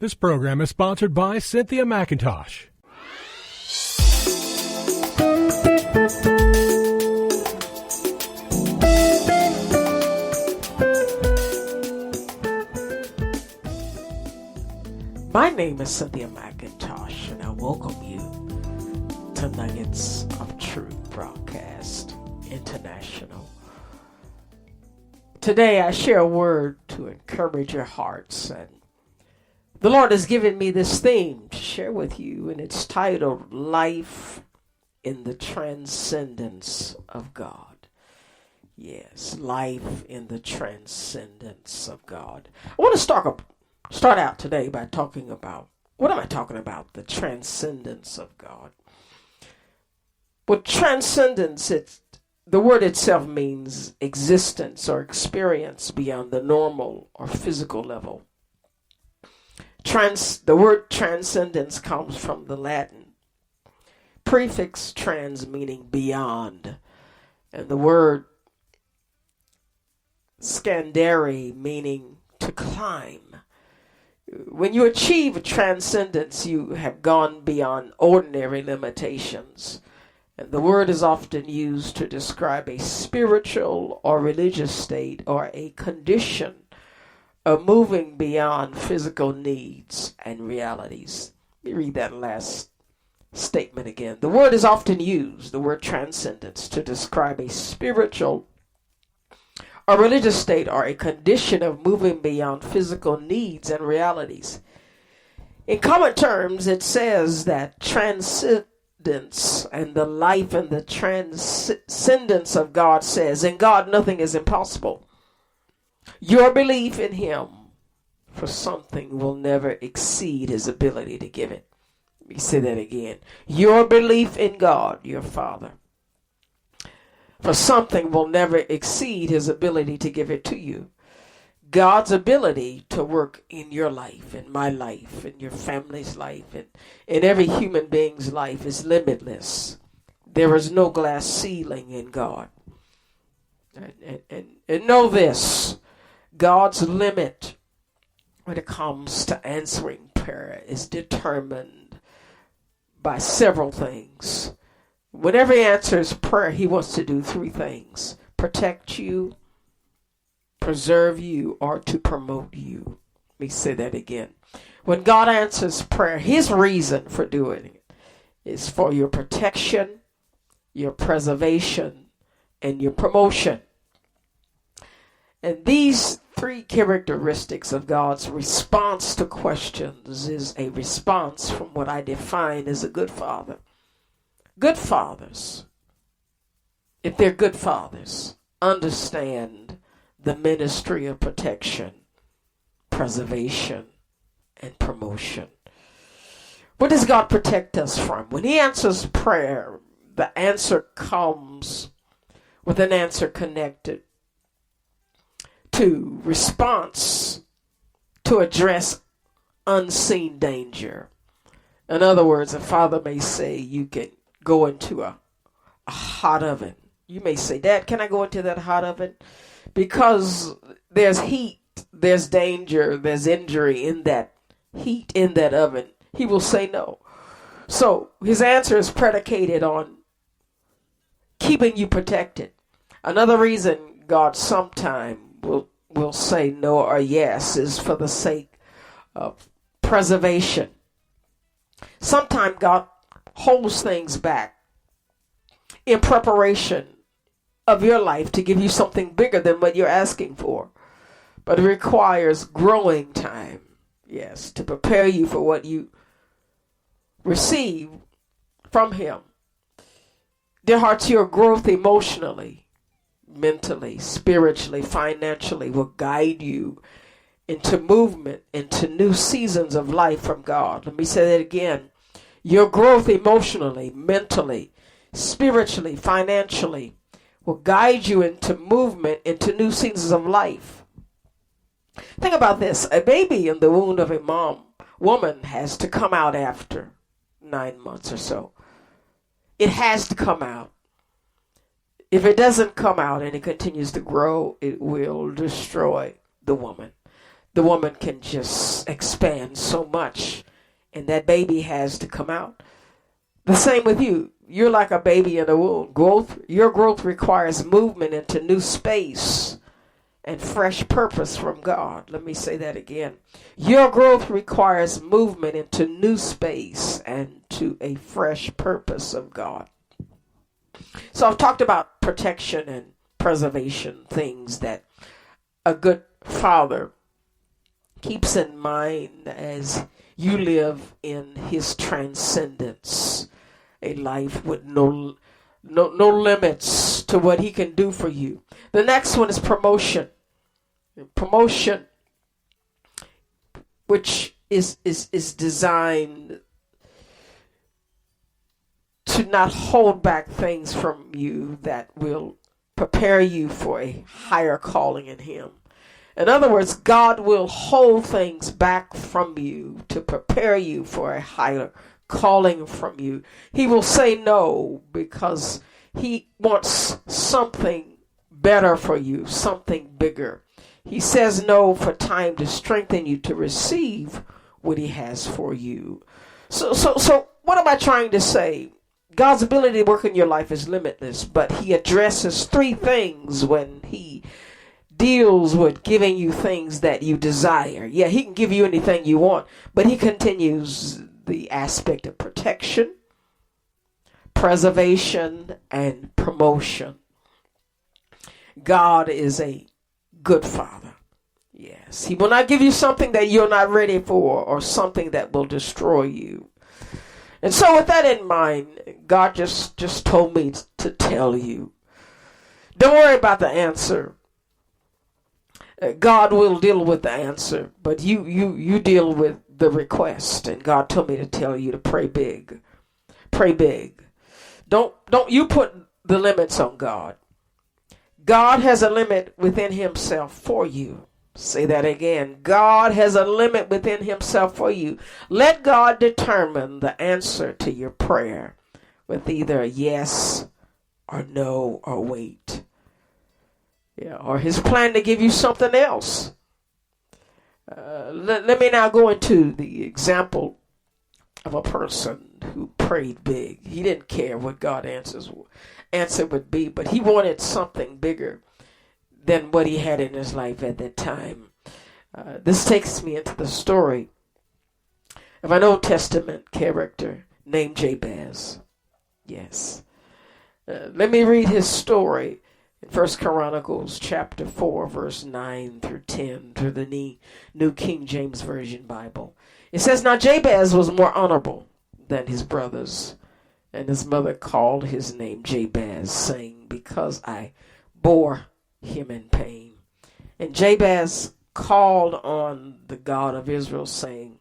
This program is sponsored by Cynthia McIntosh. My name is Cynthia McIntosh, and I welcome you to Nuggets of Truth Broadcast International. Today I share a word to encourage your hearts, and the Lord has given me this theme to share with you, and it's titled Life in the Transcendence of God. Yes, life in the transcendence of God. I want to start out today by talking about, what am I talking about? The transcendence of God. Well, transcendence, the word itself means existence or experience beyond the normal or physical level. The word transcendence comes from the Latin prefix trans, meaning beyond, and the word scandere, meaning to climb. When you achieve a transcendence, you have gone beyond ordinary limitations. And the word is often used to describe a spiritual or religious state or a condition of moving beyond physical needs and realities. Let me read that last statement again. The word is often used, the word transcendence, to describe a spiritual or religious state or a condition of moving beyond physical needs and realities. In common terms, it says that transcendence and the life and the transcendence of God says, in God nothing is impossible. Your belief in Him for something will never exceed His ability to give it. Let me say that again. Your belief in God, your Father, for something will never exceed His ability to give it to you. God's ability to work in your life, in my life, in your family's life, and in every human being's life is limitless. There is no glass ceiling in God. And know this, God's limit when it comes to answering prayer is determined by several things. Whenever He answers prayer, He wants to do three things: protect you, preserve you, or to promote you. Let me say that again. When God answers prayer, His reason for doing it is for your protection, your preservation, and your promotion. And these three characteristics of God's response to questions is a response from what I define as a good father. Good fathers, if they're good fathers, understand the ministry of protection, preservation, and promotion. What does God protect us from? When He answers prayer, the answer comes with an answer connected to response to address unseen danger. In other words, a father may say, you can go into a hot oven. You may say, Dad, can I go into that hot oven? Because there's heat, there's danger, there's injury in that heat, in that oven. He will say no. So His answer is predicated on keeping you protected. Another reason God sometime will say no or yes is for the sake of preservation. Sometimes God holds things back in preparation of your life to give you something bigger than what you're asking for. But it requires growing time, yes, to prepare you for what you receive from Him. Dear hearts, your growth emotionally, mentally, spiritually, financially will guide you into movement, into new seasons of life from God. Let me say that again. Your growth emotionally, mentally, spiritually, financially will guide you into movement, into new seasons of life. Think about this. A baby in the womb of a woman has to come out after 9 months or so. It has to come out. If it doesn't come out and it continues to grow, it will destroy the woman. the woman can just expand so much, and that baby has to come out. The same with you. You're like a baby in a womb. Your growth requires movement into new space and fresh purpose from God. Let me say that again. Your growth requires movement into new space and to a fresh purpose of God. So I've talked about protection and preservation, things that a good father keeps in mind as you live in his transcendence, a life with no limits to what he can do for you. The next one is promotion. Promotion, which is designed to not hold back things from you that will prepare you for a higher calling in him. In other words, God will hold things back from you to prepare you for a higher calling from you. He will say no because he wants something better for you, something bigger. He says no for time to strengthen you to receive what he has for you. So what am I trying to say? God's ability to work in your life is limitless, but he addresses three things when he deals with giving you things that you desire. Yeah, he can give you anything you want, but he continues the aspect of protection, preservation, and promotion. God is a good father. Yes, he will not give you something that you're not ready for or something that will destroy you. And so with that in mind, God just told me to tell you, don't worry about the answer. God will deal with the answer, but you deal with the request. And God told me to tell you to pray big. Pray big. Don't you put the limits on God. God has a limit within himself for you. Say that again. God has a limit within himself for you. Let God determine the answer to your prayer with either a yes or no or wait. Yeah, or his plan to give you something else. Let me now go into the example of a person who prayed big. He didn't care what God's answer would be, but he wanted something bigger than what he had in his life at that time. This takes me into the story of an Old Testament character named Jabez. Yes. Let me read his story in 1 Chronicles chapter 4, verse 9 through 10 through the New King James Version Bible. It says, "Now Jabez was more honorable than his brothers, and his mother called his name Jabez, saying, because I bore him in pain. And Jabez called on the God of Israel, saying,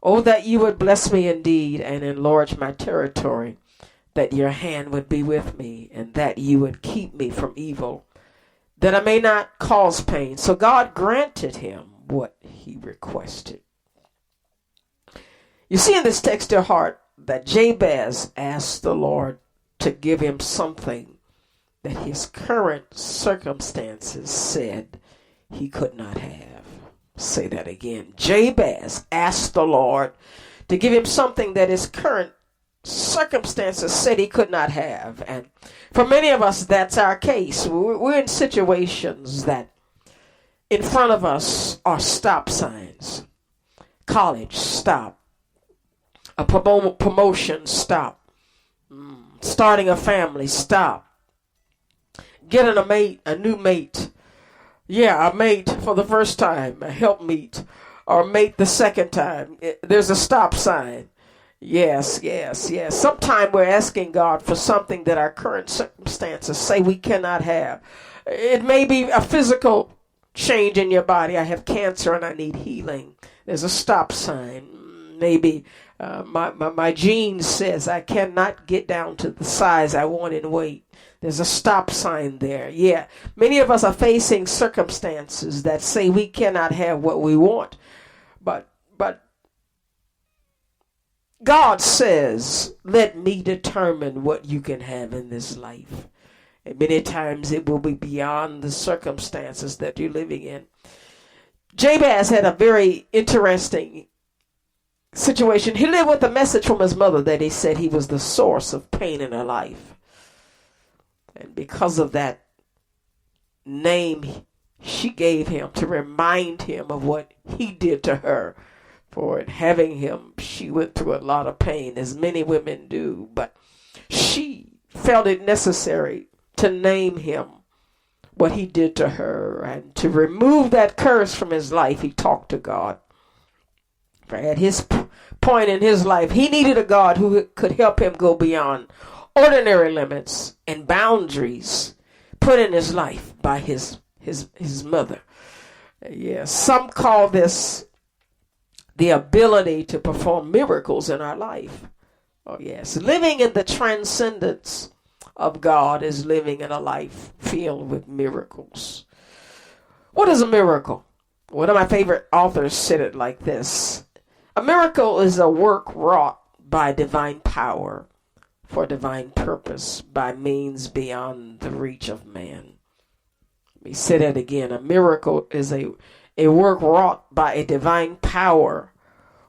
Oh, that you would bless me indeed and enlarge my territory, that your hand would be with me, and that you would keep me from evil, that I may not cause pain." So God granted him what he requested. You see in this text, dear heart, that Jabez asked the Lord to give him something that his current circumstances said he could not have. Say that again. Jabez asked the Lord to give him something that his current circumstances said he could not have. And for many of us, that's our case. We're in situations that in front of us are stop signs. College, stop. A promotion, stop. Starting a family, stop. Getting a new mate. Yeah, a mate for the first time, a helpmeet, or mate the second time. There's a stop sign. Yes. Sometimes we're asking God for something that our current circumstances say we cannot have. It may be a physical change in your body. I have cancer and I need healing. There's a stop sign. Maybe my genes says I cannot get down to the size I want in weight. There's a stop sign there. Yeah, many of us are facing circumstances that say we cannot have what we want. But God says, let me determine what you can have in this life. And many times it will be beyond the circumstances that you're living in. Jabez had a very interesting situation. He lived with a message from his mother that he said he was the source of pain in her life. And because of that name she gave him to remind him of what he did to her, for it having him, she went through a lot of pain, as many women do, but she felt it necessary to name him what he did to her, and to remove that curse from his life. He talked to God. For at his point in his life, he needed a God who could help him go beyond ordinary limits and boundaries put in his life by his mother. Yes, some call this the ability to perform miracles in our life. Oh yes, living in the transcendence of God is living in a life filled with miracles. What is a miracle? One of my favorite authors said it like this: a miracle is a work wrought by divine power for divine purpose by means beyond the reach of man. Let me say that again. A miracle is a work wrought by a divine power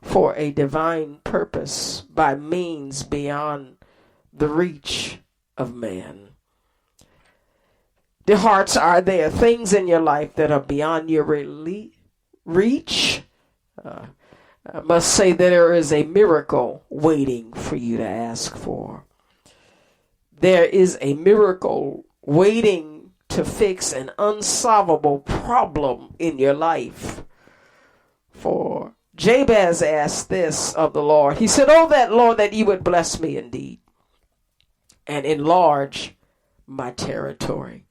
for a divine purpose by means beyond the reach of man. The hearts, are there things in your life that are beyond your reach? I must say that there is a miracle waiting for you to ask for. There is a miracle waiting to fix an unsolvable problem in your life. For Jabez asked this of the Lord. He said, "Oh, that Lord, that you would bless me indeed and enlarge my territory.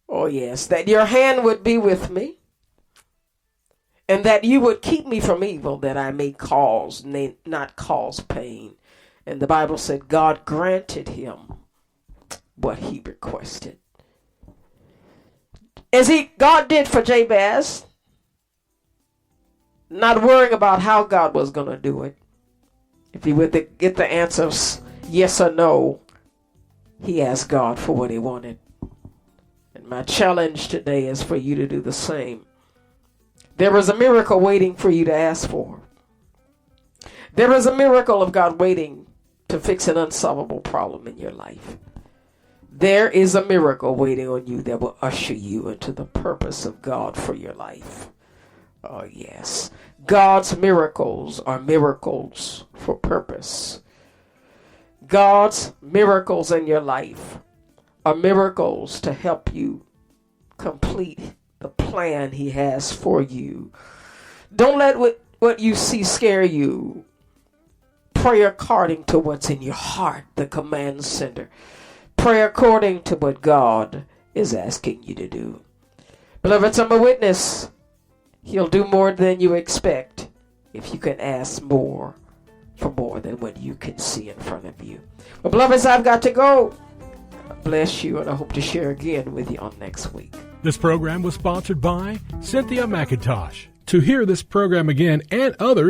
Oh, yes, that your hand would be with me, and that you would keep me from evil, that I may not cause pain." And the Bible said God granted him what he requested. God did for Jabez, not worrying about how God was going to do it. If he would get the answers yes or no, he asked God for what he wanted. And my challenge today is for you to do the same. There is a miracle waiting for you to ask for. There is a miracle of God waiting to fix an unsolvable problem in your life. There is a miracle waiting on you that will usher you into the purpose of God for your life. Oh, yes. God's miracles are miracles for purpose. God's miracles in your life are miracles to help you complete the plan he has for you. Don't let what you see scare you. Pray according to what's in your heart, the command center. Pray according to what God is asking you to do. Beloved, I'm a witness. He'll do more than you expect if you can ask more for more than what you can see in front of you. But beloveds, I've got to go. Bless you, and I hope to share again with you on next week. This program was sponsored by Cynthia McIntosh. To hear this program again and others,